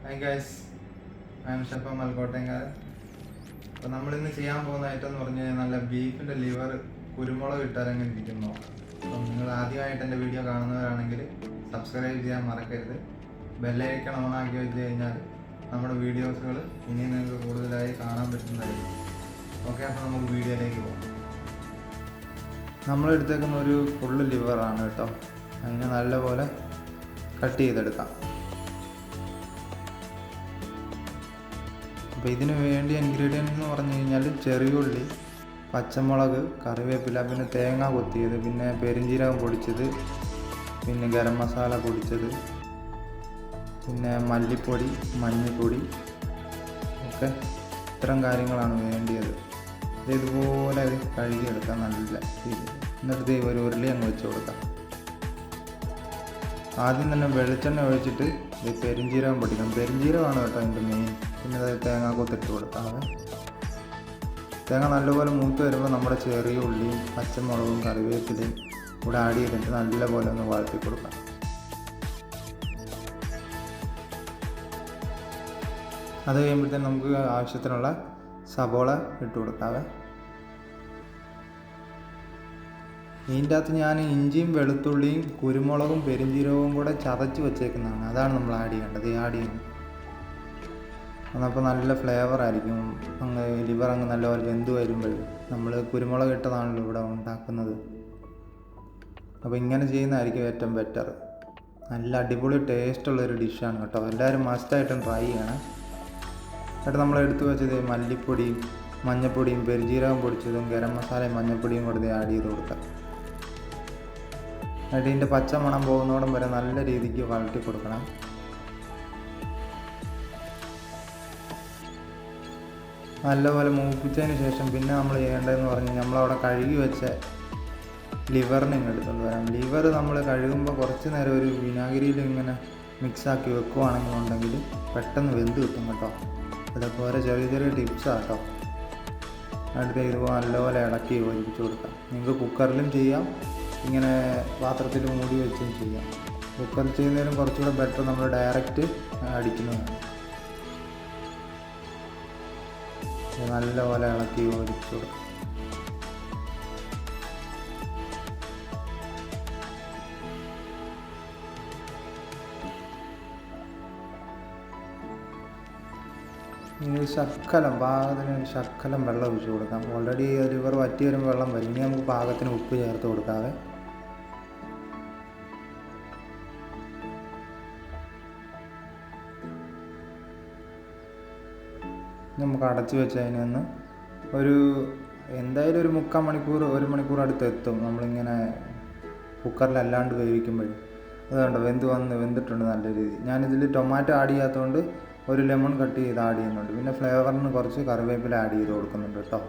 Hi guys, I am chef മൽക്കോട്ടേങ്കാരൻ. അപ്പോൾ നമ്മളിന്ന് ചെയ്യാൻ പോകുന്ന ഐറ്റം എന്ന് പറഞ്ഞു കഴിഞ്ഞാൽ നല്ല ബീഫിൻ്റെ ലിവർ കുരുമുളക് ഇട്ടാൽ എങ്ങനെ ഇരിക്കുന്നു. അപ്പം നിങ്ങൾ ആദ്യമായിട്ട് എൻ്റെ വീഡിയോ കാണുന്നവരാണെങ്കിൽ സബ്സ്ക്രൈബ് ചെയ്യാൻ മറക്കരുത്. ബെല്ലൈക്കൺ ഓൺ ആക്കി വെച്ച് കഴിഞ്ഞാൽ നമ്മുടെ വീഡിയോസുകൾ ഇനി നിങ്ങൾക്ക് കൂടുതലായി കാണാൻ പറ്റുന്നതായിരിക്കും. ഓക്കെ, അപ്പോൾ നമുക്ക് വീഡിയോയിലേക്ക് പോകാം. നമ്മളെടുത്തേക്കുന്ന ഒരു ഫുള്ള് ലിവറാണ് കേട്ടോ. അതിനെ നല്ലപോലെ കട്ട് ചെയ്തെടുക്കാം. അപ്പോൾ ഇതിന് വേണ്ടിയ ഇൻഗ്രീഡിയൻസ് എന്ന് പറഞ്ഞു കഴിഞ്ഞാൽ ചെറിയുള്ളി, പച്ചമുളക്, കറിവേപ്പില, പിന്നെ തേങ്ങ കൊത്തിയത്, പിന്നെ പെരിഞ്ജീരകം പൊടിച്ചത്, പിന്നെ ഗരം മസാല പൊടിച്ചത്, പിന്നെ മല്ലിപ്പൊടി, മഞ്ഞൾപ്പൊടി, ഒക്കെ ഇത്തരം കാര്യങ്ങളാണ് വേണ്ടിയത്. ഇതുപോലെ അത് കഴുകിയെടുക്കാം നല്ല രീതിയിൽ. എന്നിട്ട് ഒരു ഉരുളി അങ്ങ് വെച്ച് കൊടുക്കാം. ആദ്യം തന്നെ വെളിച്ചെണ്ണ ഒഴിച്ചിട്ട് പെരിഞ്ജീരകം പൊടിക്കണം. പെരിഞ്ജീരകമാണ് കേട്ടോ അതിൻ്റെ മെയിൻ. പിന്നെ അത് തേങ്ങ കൊത്തിട്ട് കൊടുക്കാവേ. തേങ്ങ നല്ലപോലെ മൂത്ത് വരുമ്പോൾ നമ്മുടെ ചെറിയ ഉള്ളിയും പച്ചമുളകും കറിവേപ്പിലയും കൂടെ ആഡ് ചെയ്തിട്ട് നല്ലപോലെ ഒന്ന് വഴറ്റി കൊടുക്കാം. അത് കഴിയുമ്പോഴത്തേന് നമുക്ക് ആവശ്യത്തിനുള്ള സബോള ഇട്ട് കൊടുക്കാവേ. ഇതിൻ്റെ അകത്ത് ഞാൻ ഇഞ്ചിയും വെളുത്തുള്ളിയും കുരുമുളകും പെരിഞ്ജീരകവും കൂടെ ചതച്ച് വെച്ചേക്കുന്നതാണ്. അതാണ് നമ്മൾ ആഡ് ചെയ്യേണ്ടത്. ആഡ് ചെയ്യുന്നത് അതപ്പോൾ നല്ല ഫ്ലേവർ ആയിരിക്കും. അങ്ങ് ലിവർ അങ്ങ് നല്ലപോലെ വെന്ത് വരുമ്പോൾ നമ്മൾ കുരുമുളക് ഇട്ടതാണല്ലോ ഇവിടെ ഉണ്ടാക്കുന്നത്. അപ്പോൾ ഇങ്ങനെ ചെയ്യുന്നതായിരിക്കും ഏറ്റവും ബെറ്റർ. നല്ല അടിപൊളി ടേസ്റ്റുള്ളൊരു ഡിഷാണ് കേട്ടോ. എല്ലാവരും മസ്റ്റായിട്ടും ട്രൈ ചെയ്യണം. എന്നിട്ട് നമ്മൾ എടുത്തു വെച്ചത് മല്ലിപ്പൊടിയും മഞ്ഞൾപ്പൊടിയും പെരിഞ്ജീരകം പൊടിച്ചതും ഗരം മസാലയും മഞ്ഞൾപ്പൊടിയും കൂടെ ആഡ് ചെയ്ത് കൊടുക്കാം. എന്നിട്ട് ഇതിൻ്റെ പച്ച മണം പോകുന്നോടം വരെ നല്ല രീതിക്ക് വഴറ്റി കൊടുക്കണം. നല്ലപോലെ മൂപ്പിച്ചതിന് ശേഷം പിന്നെ നമ്മൾ ചെയ്യേണ്ടതെന്ന് പറഞ്ഞാൽ നമ്മളവിടെ കഴുകി വെച്ച ലിവറിനെ ഇങ്ങ് എടുത്തുകൊണ്ട് വരാം. ലിവർ നമ്മൾ കഴുകുമ്പോൾ കുറച്ച് നേരം ഒരു വിനാഗിരിയിൽ ഇങ്ങനെ മിക്സാക്കി വെക്കുകയാണെന്നുണ്ടെങ്കിൽ പെട്ടെന്ന് വെന്ത് കിട്ടും കേട്ടോ. ഇതൊക്കെ ഓരോ ചെറിയ ചെറിയ ടിപ്സാണ് കേട്ടോ. അടുത്ത് ഇതുപോലെ നല്ലപോലെ ഇളക്കി യോജിപ്പിച്ച് കൊടുക്കാം. നിങ്ങൾക്ക് കുക്കറിലും ചെയ്യാം, ഇങ്ങനെ പാത്രത്തിൽ മൂടി വെച്ചും ചെയ്യാം. കുക്കറിൽ ചെയ്യുന്നതിനും കുറച്ചുകൂടെ ബെറ്റർ നമ്മൾ ഡയറക്റ്റ് അടിക്കുന്നതാണ്. നല്ലപോലെ ഇളക്കി യോജിപ്പിച്ച് കൊടുക്കാം. ഇനി ശക്കലം പാകത്തിന് ശക്കലം വെള്ളം ഒഴിച്ച് കൊടുക്കാം. ഓൾറെഡി ലിവർ വറ്റി വരുമ്പോൾ വെള്ളം വരും. ഇനി നമുക്ക് പാകത്തിന് ഉപ്പ് ചേർത്ത് കൊടുക്കാതെ നമുക്ക് അടച്ച് വെച്ച് അതിനൊന്ന് ഒരു എന്തായാലും ഒരു 3/4 മണിക്കൂർ 1 മണിക്കൂർ അടുത്ത് എത്തും. നമ്മളിങ്ങനെ കുക്കറിലല്ലാണ്ട് വേവിക്കുമ്പോഴും അതുകൊണ്ട് വെന്തിട്ടുണ്ട് നല്ല രീതി. ഞാനിതിൽ ടൊമാറ്റോ ആഡ് ചെയ്യാത്തതുകൊണ്ട് ഒരു ലെമൺ കട്ട് ചെയ്ത് ആഡ് ചെയ്യുന്നുണ്ട്. പിന്നെ ഫ്ലേവറിന് കുറച്ച് കറിവേപ്പില ആഡ് ചെയ്ത് കൊടുക്കുന്നുണ്ട് കേട്ടോ.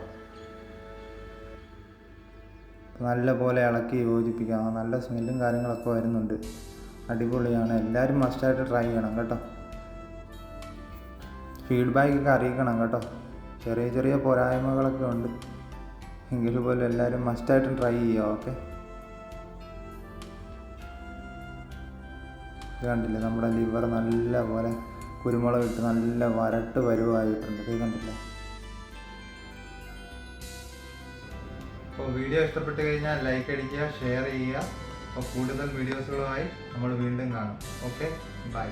നല്ലപോലെ ഇളക്കി യോജിപ്പിക്കാം. നല്ല സ്മെല്ലും കാര്യങ്ങളൊക്കെ വരുന്നുണ്ട്. അടിപൊളിയാണ്. എല്ലാവരും മസ്റ്റായിട്ട് ട്രൈ ചെയ്യണം കേട്ടോ. ഫീഡ്ബാക്കൊക്കെ അറിയിക്കണം കേട്ടോ. ചെറിയ ചെറിയ പോരായ്മകളൊക്കെ ഉണ്ട്, എങ്കിൽ പോലും എല്ലാവരും മസ്റ്റായിട്ടും ട്രൈ ചെയ്യുക. ഓക്കെ, ഇത് കണ്ടില്ലേ, നമ്മുടെ ലിവർ നല്ല പോലെ കുരുമുളക് ഇട്ട് നല്ല വരട്ട് പരുവായിട്ടുണ്ട്. ഇത് കണ്ടില്ലേ. അപ്പോൾ വീഡിയോ ഇഷ്ടപ്പെട്ട് കഴിഞ്ഞാൽ ലൈക്ക് അടിക്കുക, ഷെയർ ചെയ്യുക. അപ്പോൾ കൂടുതൽ വീഡിയോസുകളുമായി നമ്മൾ വീണ്ടും കാണും. Okay, by.